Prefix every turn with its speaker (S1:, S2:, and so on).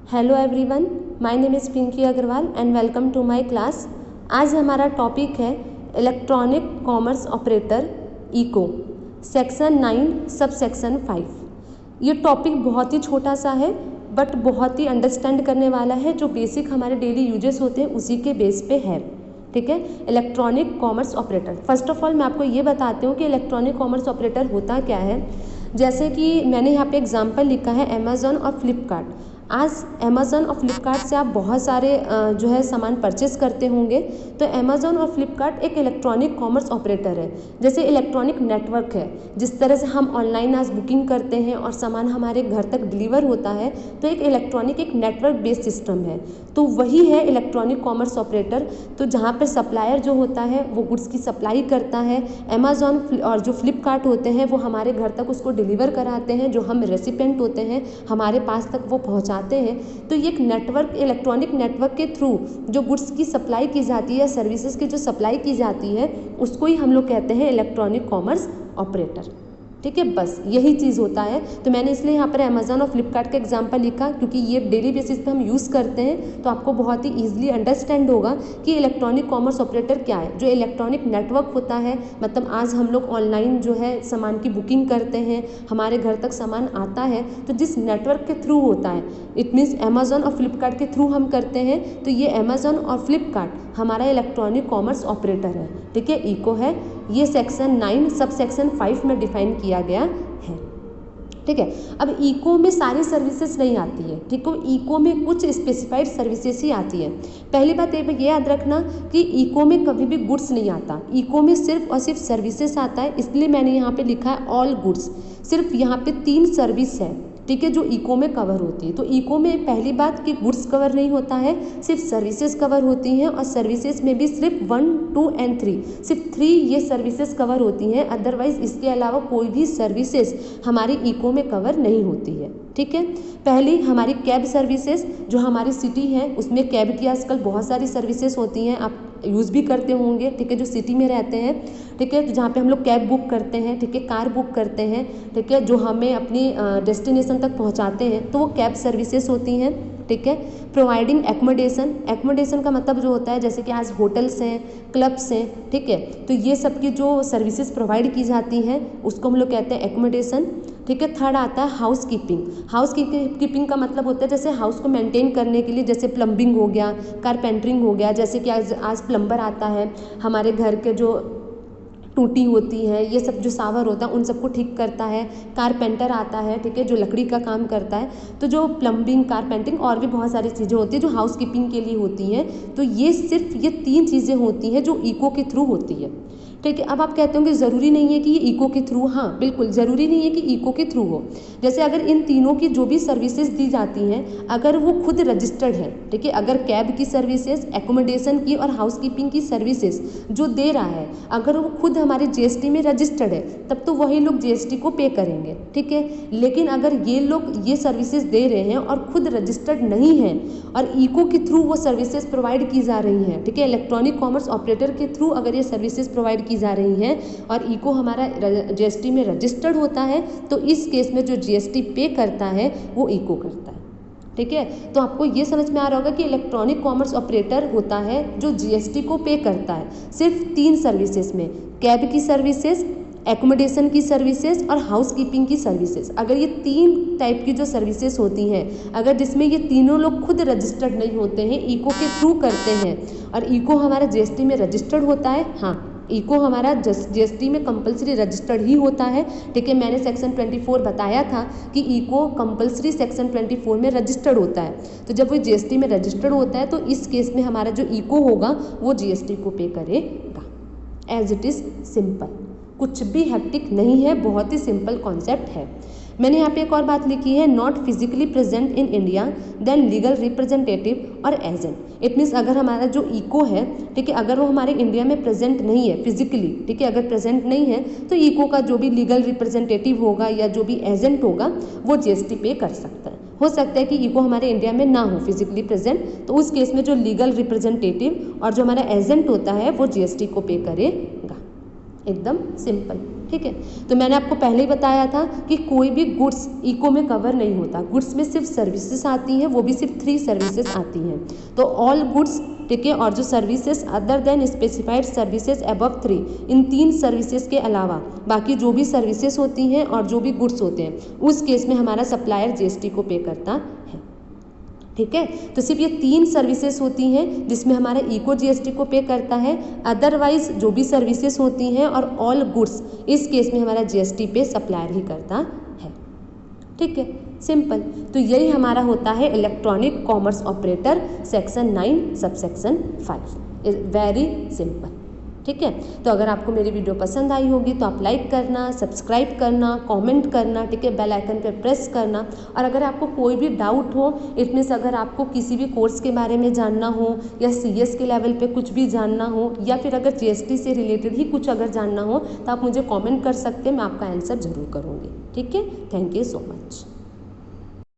S1: Hello everyone, my name is Pinky Agarwal and welcome to my class. आज हमारा topic है electronic commerce operator ECO, section 9 sub section 5। ये topic बहुत ही छोटा सा है बट बहुत ही अंडरस्टैंड करने वाला है। जो बेसिक हमारे डेली यूजेस होते हैं उसी के बेस पे है। ठीक है, electronic commerce operator. First of all मैं आपको ये बताती हूँ कि इलेक्ट्रॉनिक कॉमर्स ऑपरेटर होता क्या है। जैसे कि मैंने यहाँ पे एग्जांपल लिखा है अमेज़न और फ्लिपकार्ट। आज अमेज़न और फ्लिपकार्ट से आप बहुत सारे जो है सामान परचेस करते होंगे। तो अमेज़न और फ्लिपकार्ट एक इलेक्ट्रॉनिक कॉमर्स ऑपरेटर है। जैसे इलेक्ट्रॉनिक नेटवर्क है, जिस तरह से हम ऑनलाइन आज बुकिंग करते हैं और सामान हमारे घर तक डिलीवर होता है, तो एक इलेक्ट्रॉनिक एक नेटवर्क बेस्ड सिस्टम है। तो वही है इलेक्ट्रॉनिक कॉमर्स ऑपरेटर। तो जहाँ पर सप्लायर जो होता है वो गुड्स की सप्लाई करता है, अमेज़न और जो फ्लिपकार्ट होते हैं वो हमारे घर तक उसको डिलीवर कराते हैं, जो हम रेसिपेंट होते हैं हमारे पास तक वो पहुँचाते हैं। तो ये एक नेटवर्क, इलेक्ट्रॉनिक नेटवर्क के थ्रू जो गुड्स की सप्लाई की जाती है, सर्विसेज की जो सप्लाई की जाती है, उसको ही हम लोग कहते हैं इलेक्ट्रॉनिक कॉमर्स ऑपरेटर। ठीक है, बस यही चीज़ होता है। तो मैंने इसलिए यहाँ पर अमेज़न और फ्लिपकार्ट का एग्जांपल लिखा, क्योंकि ये डेली बेसिस पे हम यूज़ करते हैं, तो आपको बहुत ही ईजिली अंडरस्टैंड होगा कि इलेक्ट्रॉनिक कॉमर्स ऑपरेटर क्या है। जो इलेक्ट्रॉनिक नेटवर्क होता है, मतलब आज हम लोग ऑनलाइन जो है सामान की बुकिंग करते हैं, हमारे घर तक सामान आता है, तो जिस नेटवर्क के थ्रू होता है, इट मीन्स अमेज़न और फ्लिपकार्ट के थ्रू हम करते हैं। तो ये अमेज़न और फ्लिपकार्ट हमारा इलेक्ट्रॉनिक कॉमर्स ऑपरेटर है। ठीक है, इको है। ये सेक्शन 9 सब सेक्शन 5 में डिफाइन किया गया है। ठीक है, अब इको में सारी सर्विसेज नहीं आती है। ठीक है, इको में कुछ स्पेसिफाइड सर्विसेज ही आती है। पहली बात ये याद रखना कि इको में कभी भी गुड्स नहीं आता, इको में सिर्फ और सिर्फ सर्विसेज आता है। इसलिए मैंने यहाँ पे लिखा है ऑल गुड्स। सिर्फ यहाँ पे 3 सर्विस है, ठीक है, जो इको में कवर होती है। तो इको में पहली बात कि गुड्स कवर नहीं होता है, सिर्फ सर्विसेज कवर होती हैं, और सर्विसेज में भी सिर्फ 1, 2 एंड 3, सिर्फ 3 ये सर्विसेज कवर होती हैं। अदरवाइज इसके अलावा कोई भी सर्विसेज हमारी इको में कवर नहीं होती है। ठीक है, पहली हमारी कैब सर्विसेज, जो हमारी सिटी है उसमें कैब की आजकल बहुत सारी सर्विसेज होती हैं, आप यूज़ भी करते होंगे। ठीक है, जो सिटी में रहते हैं, ठीक है, जहाँ पे हम लोग कैब बुक करते हैं, ठीक है, कार बुक करते हैं, ठीक है, जो हमें अपनी डेस्टिनेशन तक पहुँचाते हैं, तो वो कैब सर्विसेज होती हैं। ठीक है, प्रोवाइडिंग एकोमोडेशन। एकोमोडेशन का मतलब जो होता है, जैसे कि आज होटल्स हैं, क्लब्स हैं, ठीक है, तो ये सब की जो सर्विसेज प्रोवाइड की जाती हैं उसको हम लोग कहते हैं एकोमोडेशन। ठीक है, थर्ड आता है हाउस कीपिंग। हाउस कीपिंग का मतलब होता है जैसे हाउस को मेंटेन करने के लिए, जैसे प्लम्बिंग हो गया, कारपेंटरिंग हो गया। जैसे कि आज प्लम्बर आता है, हमारे घर के जो टूटी होती है, ये सब जो सावर होता है उन सबको ठीक करता है। कारपेंटर आता है, ठीक है, जो लकड़ी का काम करता है। तो जो प्लम्बिंग, कारपेंटिंग और भी बहुत सारी चीज़ें होती हैं जो हाउस कीपिंग के लिए होती हैं। तो ये सिर्फ ये 3 चीज़ें होती हैं जो इको के थ्रू होती है। ठीक है, अब आप कहते होंगे ज़रूरी नहीं है कि ये इको के थ्रू, हाँ बिल्कुल ज़रूरी नहीं है कि इको के थ्रू हो। जैसे अगर इन तीनों की जो भी सर्विसेज दी जाती हैं, अगर वो खुद रजिस्टर्ड है, ठीक है, अगर कैब की सर्विसेज, एकोमोडेशन की और हाउस कीपिंग की सर्विसेज जो दे रहा है, अगर वो खुद हमारे जीएसटी में रजिस्टर्ड है, तब तो वही लोग जीएसटी को पे करेंगे। ठीक है, लेकिन अगर ये लोग ये सर्विसेज दे रहे हैं और खुद रजिस्टर्ड नहीं है और इको के थ्रू वो सर्विसेज प्रोवाइड की जा रही हैं, ठीक है, इलेक्ट्रॉनिक कॉमर्स ऑपरेटर के थ्रू अगर ये सर्विसेज प्रोवाइड की जा रही हैं और इको हमारा जीएसटी में रजिस्टर्ड होता है, तो इस केस में जो जीएसटी पे करता है वो इको करता है। ठीक है, तो आपको ये समझ में आ रहा होगा कि इलेक्ट्रॉनिक कॉमर्स ऑपरेटर होता है जो जीएसटी को पे करता है सिर्फ 3 सर्विसेज में, कैब की सर्विसेज, एकोमोडेशन की सर्विसेज और हाउस कीपिंग की सर्विसेज। अगर ये 3 टाइप की जो सर्विसेज होती हैं, अगर जिसमें ये तीनों लोग खुद रजिस्टर्ड नहीं होते हैं, इको के थ्रू करते हैं और इको हमारा जीएसटी में रजिस्टर्ड होता है, हाँ इको हमारा जीएसटी में कंपलसरी रजिस्टर्ड ही होता है। ठीक है, मैंने सेक्शन 24 बताया था कि इको कंपलसरी सेक्शन 24 में रजिस्टर्ड होता है। तो जब वो जीएसटी में रजिस्टर्ड होता है तो इस केस में हमारा जो इको होगा वो जीएसटी को पे करेगा। एज इट इज़ सिंपल, कुछ भी हेक्टिक नहीं है, बहुत ही सिंपल कॉन्सेप्ट है। मैंने यहाँ पे एक और बात लिखी है, not physically present in India then legal representative और एजेंट। इट मीन्स अगर हमारा जो इको है, ठीक है, अगर वो हमारे इंडिया में प्रेजेंट नहीं है फिजिकली, ठीक है, अगर प्रेजेंट नहीं है तो इको का जो भी लीगल रिप्रेजेंटेटिव होगा या जो भी एजेंट होगा वो जीएसटी पे कर सकता है। हो सकता है कि इको हमारे इंडिया में ना हो फिजिकली प्रेजेंट, तो उस केस में जो लीगल रिप्रेजेंटेटिव और जो हमारा एजेंट होता है वो जीएसटी को पे करेगा। एकदम सिंपल। ठीक। ठीक है। तो मैंने आपको पहले ही बताया था कि कोई भी गुड्स इको में कवर नहीं होता, गुड्स में सिर्फ सर्विसेज आती हैं, वो भी सिर्फ 3 सर्विसेज आती हैं। तो ऑल गुड्स, ठीक है, और जो services other than specified services above 3, इन 3 सर्विसेज के अलावा बाकी जो भी सर्विसेज होती हैं और जो भी गुड्स होते हैं उस केस में हमारा सप्लायर जीएसटी को पे करता है, ठीक है। तो सिर्फ ये 3 सर्विसेज होती हैं जिसमें हमारा इको जीएसटी को पे करता है, अदरवाइज जो भी सर्विसेज होती हैं और ऑल गुड्स, इस केस में हमारा जीएसटी पे सप्लायर ही करता है, ठीक है, सिंपल। तो यही हमारा होता है electronic commerce operator section 9 subsection 5, very simple, ठीक है। तो अगर आपको मेरी वीडियो पसंद आई होगी तो आप लाइक करना, सब्सक्राइब करना, कमेंट करना, ठीक है, बेल आइकन पर प्रेस करना। और अगर आपको कोई भी डाउट हो, इट मीन्स अगर आपको किसी भी कोर्स के बारे में जानना हो या सीएस के लेवल पे कुछ भी जानना हो या फिर अगर जीएसटी से रिलेटेड ही कुछ अगर जानना हो तो आप मुझे कमेंट कर सकते हैं, मैं आपका आंसर ज़रूर करूँगी, ठीक है। Thank you so much.